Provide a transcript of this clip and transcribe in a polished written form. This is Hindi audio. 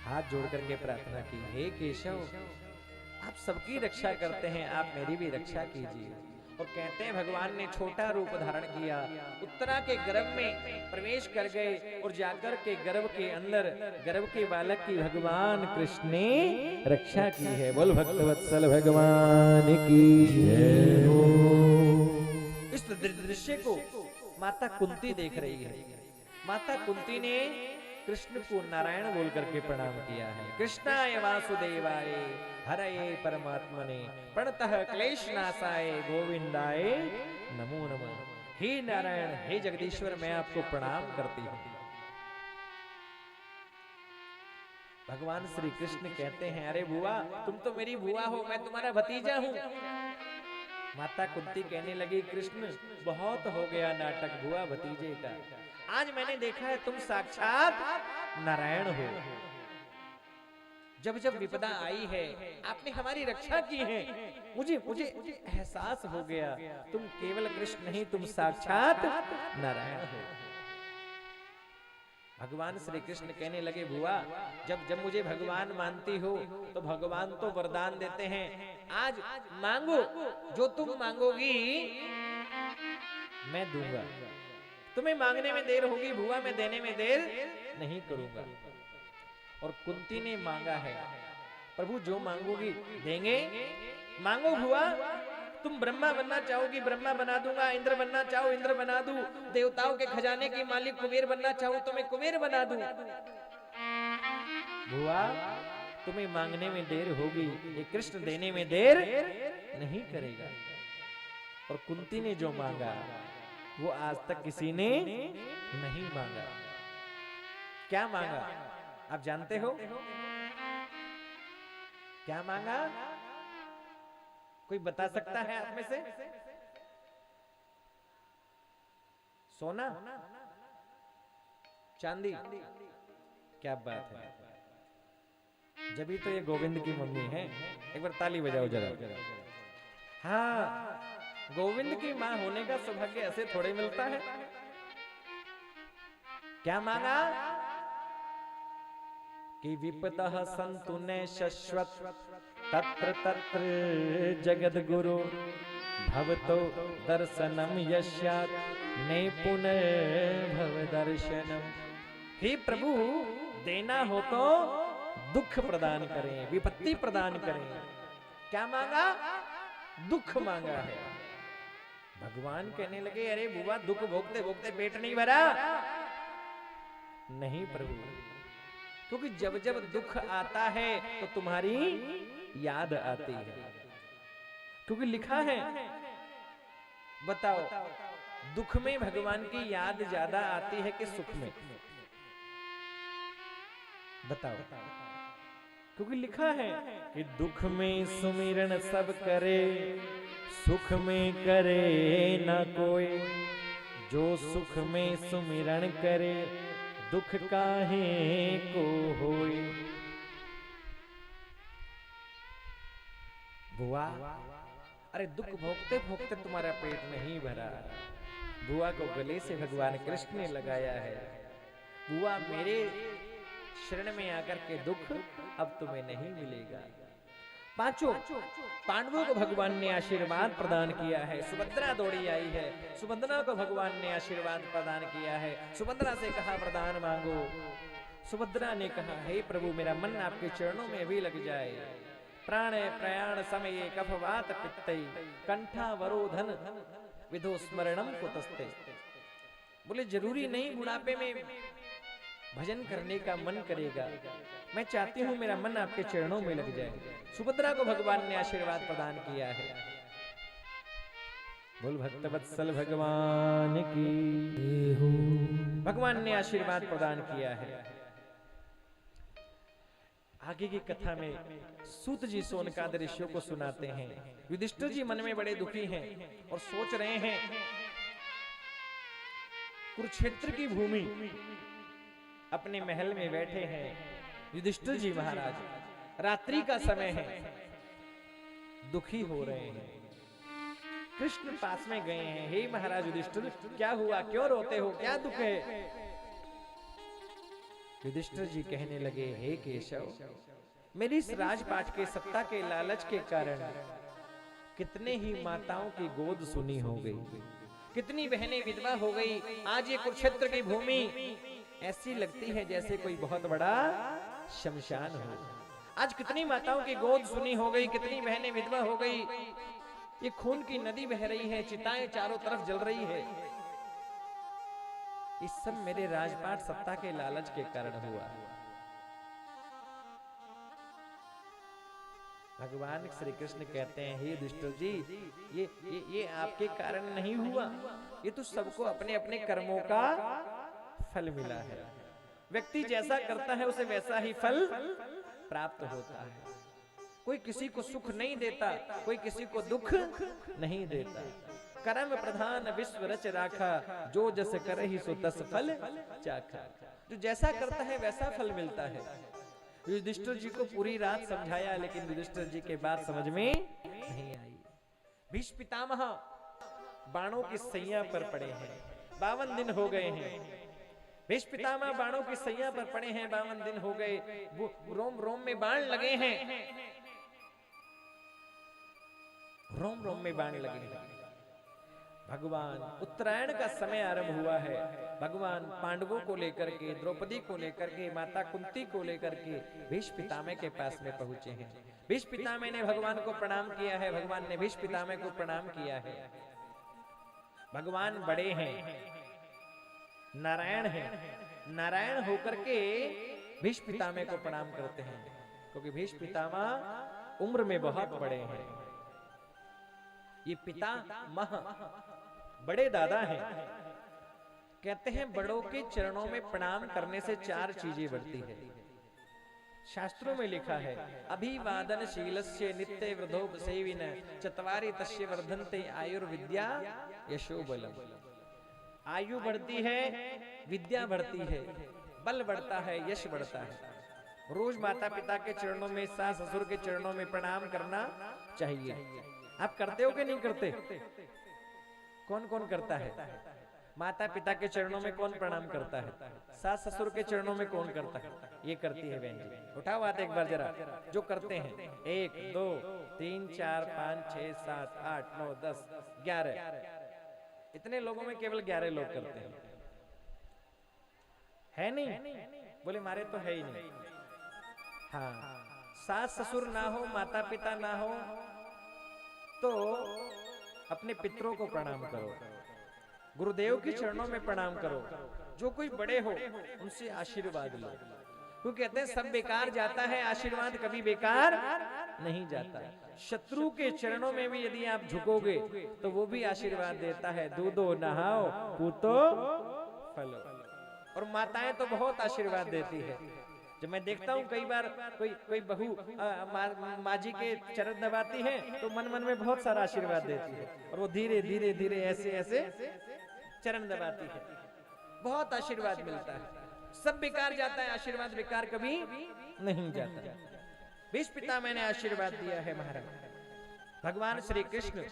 हाथ जोड़ करके प्रार्थना की, हे केशव, आप सबकी रक्षा करते हैं, आप मेरी भी रक्षा कीजिए। और कहते हैं भगवान ने छोटा रूप धारण किया, उत्तरा के गर्भ में प्रवेश कर गए और जाकर के गर्भ के अंदर गर्भ के बालक की भगवान कृष्ण ने रक्षा की है। बोल भक्तवत्सल भगवान की जय हो। इस दृश्य को माता कुंती देख रही है। माता कुंती ने कृष्ण को नारायण बोल करके प्रणाम किया है। कृष्णाय वासुदेवाय हरये परमात्मने प्रणतः क्लेशनाशाय गोविंदाय नमो नमः। हे नारायण, हे जगदीश्वर, मैं आपको प्रणाम करती हूँ। भगवान श्री कृष्ण कहते हैं, अरे बुआ, तुम तो मेरी बुआ हो, मैं तुम्हारा भतीजा हूँ। माता कुंती कहने लगी, कृष्ण बहुत हो गया नाटक बुआ भतीजे का, आज मैंने देखा है तुम साक्षात नारायण हो। जब जब विपदा आई है आपने हमारी रक्षा की है, मुझे मुझे एहसास हो गया तुम केवल कृष्ण नहीं, तुम साक्षात नारायण हो। भगवान श्री कृष्ण कहने लगे, बुआ, जब जब मुझे भगवान मानती हो तो भगवान तो वरदान देते हैं, आज मांगो, जो तुम मांगोगी मैं दूंगा। तुम्हें मांगने में देर होगी बुआ, मैं देने में देर नहीं करूंगा। और कुंती ने मांगा है, प्रभु जो मांगोगी देंगे, मांगो बुआ। तुम ब्रह्मा बनना चाहोगी ब्रह्मा बना दूंगा, इंद्र बनना चाहो इंद्र बना दूं, देवताओं के खजाने की मालिक कुबेर बनना चाहो तो मैं कुबेर बना दूं। बुआ, तुम्हें मांगने में देर होगी, ये कृष्ण देने में देर नहीं करेगा। और कुंती ने जो मांगा वो आज तक किसी ने नहीं मांगा। क्या मांगा आप जानते हो? क्या मांगा? कोई बता सकता है आप में से? सोना, चांदी? क्या बात है, जब तो ये गोविंद की मम्मी है। एक बार ताली बजाओ जरा। हाँ, गोविंद की मां होने का सौभाग्य ऐसे थोड़े मिलता है। क्या मांगा? कि विपदः सन्तु न शश्वत तत्र तत्र जगद गुरु भवतो दर्शनम यस्यात् ने पुनर्भव दर्शनम। हे प्रभु, देना हो तो दुख प्रदान करें, विपत्ति प्रदान करें। क्या मांगा? दुख मांगा है। भगवान कहने लगे, अरे बुआ, दुख भोगते भोगते पेट नहीं भरा? नहीं प्रभु, क्योंकि जब जब दुख आता है तो तुम्हारी याद आती है। क्योंकि लिखा है, बताओ, दुख में भगवान की याद ज्यादा आती है कि सुख में? बताओ। क्योंकि लिखा है कि दुख में सुमिरन सब करे, सुख में करे ना कोई, जो सुख में सुमिरन करे दुख काहे को होए। बुआ, अरे दुख भोगते भोगते तुम्हारा पेट नहीं भरा। बुआ को गले से भगवान कृष्ण ने लगाया है। बुआ, मेरे शरण में आकर के दुख अब तुम्हें नहीं मिलेगा। पांचों पांडवों को भगवान ने आशीर्वाद प्रदान किया है। सुभद्रा दौड़ी आई है, सुभद्रा को भगवान ने आशीर्वाद प्रदान किया है। सुभद्रा से कहा वरदान मांगो। सुभद्रा ने कहा, हे प्रभु, मेरा मन आपके चरणों में भी लग जाए। प्राण प्रयाण समय कफवात पित्तै कंठा वरोधन विधो स्मरणम कुतस्ते। बोले जरूरी नहीं बुढ़ापे में भजन करने का मन करेगा, मैं चाहती हूं मेरा मन आपके चरणों में लग जाए। सुभद्रा को भगवान ने आशीर्वाद प्रदान किया है। बोल भक्तवत्सल भगवान की हो। भगवान ने आशीर्वाद प्रदान किया है। आगे की कथा में सूत जी सोनकाद ऋषियों को सुनाते हैं। युधिष्ठिर जी मन में बड़े दुखी हैं और सोच रहे हैं, कुरुक्षेत्र की भूमि अपने महल में बैठे हैं युधिष्ठिर जी महाराज, रात्रि का समय है, दुखी हो रहे हैं। कृष्ण पास में गए हैं, हे महाराज युधिष्ठिर, क्या हुआ, क्यों रोते हो, क्या दुख है? युधिष्ठिर जी कहने लगे, हे केशव, मेरी इस राजपाट के सत्ता के लालच के कारण कितने ही माताओं की गोद सुनी हो गई, कितनी बहनें विधवा हो गई। आज ये कुरुक्षेत्र की भूमि ऐसी लगती है जैसे कोई बहुत बड़ा शमशान हो। आज कितनी माताओं की गोद सुनी हो गई, कितनी बहनें विधवा हो गई। ये खून की नदी बह रही है, चिताएं चारों तरफ जल रही है। इस सब मेरे राजपाट सत्ता के लालच के कारण हुआ। भगवान श्री कृष्ण कहते हैं, हे युधिष्ठिर जी, ये आपके कारण नहीं हुआ, ये तो सबको अपने अपने कर्मों का फल मिला है। व्यक्ति जैसा करता है उसे वैसा ही फल प्राप्त होता है। कोई किसी को सुख नहीं देता, कोई किसी को दुख नहीं देता। कर्म प्रधान विश्व रच राखा, जो जस करहि सो तस फल चाखा। जो जैसा करता है वैसा फल मिलता है। युधिष्ठिर जी को पूरी रात समझाया, लेकिन युधिष्ठिर जी के बात समझ में नहीं आई। भीष्म पितामह बाणों की सैया पर पड़े हैं, 52 दिन हो गए हैं। भीष्म पितामह बाणों की सैया पर पड़े हैं, 52 दिन हो गए। रोम रोम में बाण लगे हैं, रोम रोम में बाण लगे हैं। भगवान उत्तरायण का समय आरंभ हुआ है। भगवान पांडवों को लेकर के, द्रौपदी को लेकर के, माता कुंती को लेकर के भीष्म पितामह के पास में पहुंचे हैं। भीष्म पितामह ने भगवान को प्रणाम किया है, भगवान ने भीष्म पितामह को प्रणाम किया है। भगवान बड़े हैं, नारायण हैं, नारायण होकर के भीष्म पितामह को प्रणाम करते हैं, क्योंकि भीष्म पितामह उम्र में बहुत बड़े हैं। ये पिता मह बड़े दादा हैं। कहते हैं बड़ों के चरणों में प्रणाम करने से 4 चीजें बढ़ती है। शास्त्रों में लिखा है, अभिवादन शीलस्य नित्य वृद्धोपसेविन चत्वारि तस्य वर्धन्ते आयुर्विद्या यशोबलम। आयु बढ़ती है, विद्या बढ़ती है, बल बढ़ता है, यश बढ़ता है। रोज माता पिता के चरणों में, सास ससुर के चरणों में प्रणाम करना चाहिए। आप करते हो कि नहीं करते? कौन कौन करता है? माता पिता के चरणों में कौन प्रणाम करता है? सास ससुर के चरणों में कौन करता है? ये करती है बहन जी। उठाओ हाथ एक बार जरा, जो करते हैं। 1 2 3 4 5 6 7 8 9 10 11। इतने लोगों में केवल 11 लोग करते हैं। है नहीं? बोले मारे तो है ही नहीं। हाँ, सास ससुर ना हो, माता पिता ना हो तो अपने पितरों को प्रणाम करो, गुरुदेव के चरणों में प्रणाम करो। जो कोई बड़े हो उनसे आशीर्वाद लो। वो कहते हैं सब बेकार जाता है, आशीर्वाद कभी बेकार नहीं जाता। शत्रु के चरणों में भी यदि आप झुकोगे तो वो भी आशीर्वाद देता है। दूधो नहाओ पूतो फलो। और माताएं तो बहुत आशीर्वाद देती है। जब मैं देखता हूँ कई बार कोई बहू माँ जी के चरण दबाती है तो मन मन में बहुत सारा आशीर्वाद देती है, और वो धीरे धीरे धीरे ऐसे ऐसे चरण दबाती है, बहुत आशीर्वाद मिलता है। सब बेकार जाता है, आशीर्वाद बेकार कभी नहीं जाता। भीष्म पितामह ने आशीर्वाद दिया है महाराज। भगवान श्री कृष्ण